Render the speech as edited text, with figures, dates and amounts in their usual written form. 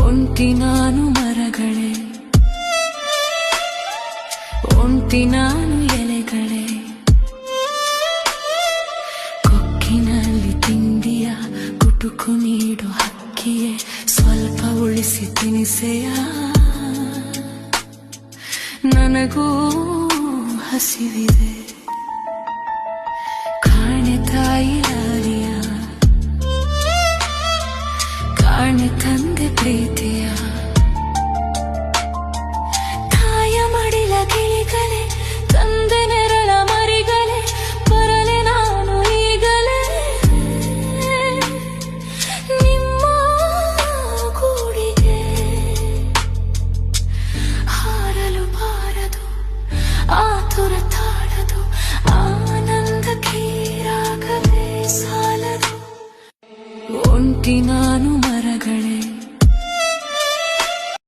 ಒಂಟಿ ನಾನು ಮರಗಳೇ, ಒಂಟಿ ನಾನು ಎಲೆಗಳೇ, ಕೊಕ್ಕಿನಲ್ಲಿ ತಿಂಡಿಯ ಗುಟುಕು ನೀಡು ಹಕ್ಕಿಯೇ, ಸ್ವಲ್ಪ ಉಳಿಸಿ ತಿನಿಸೆಯ, ನನಗೂ ಹಸಿವಿದೆ. ಕಾಣೆ ತಾಯಿ ಲಾಲಿಯ, ಕಾಣೆ ತಂದೆ ಪ್ರೀತಿಯ.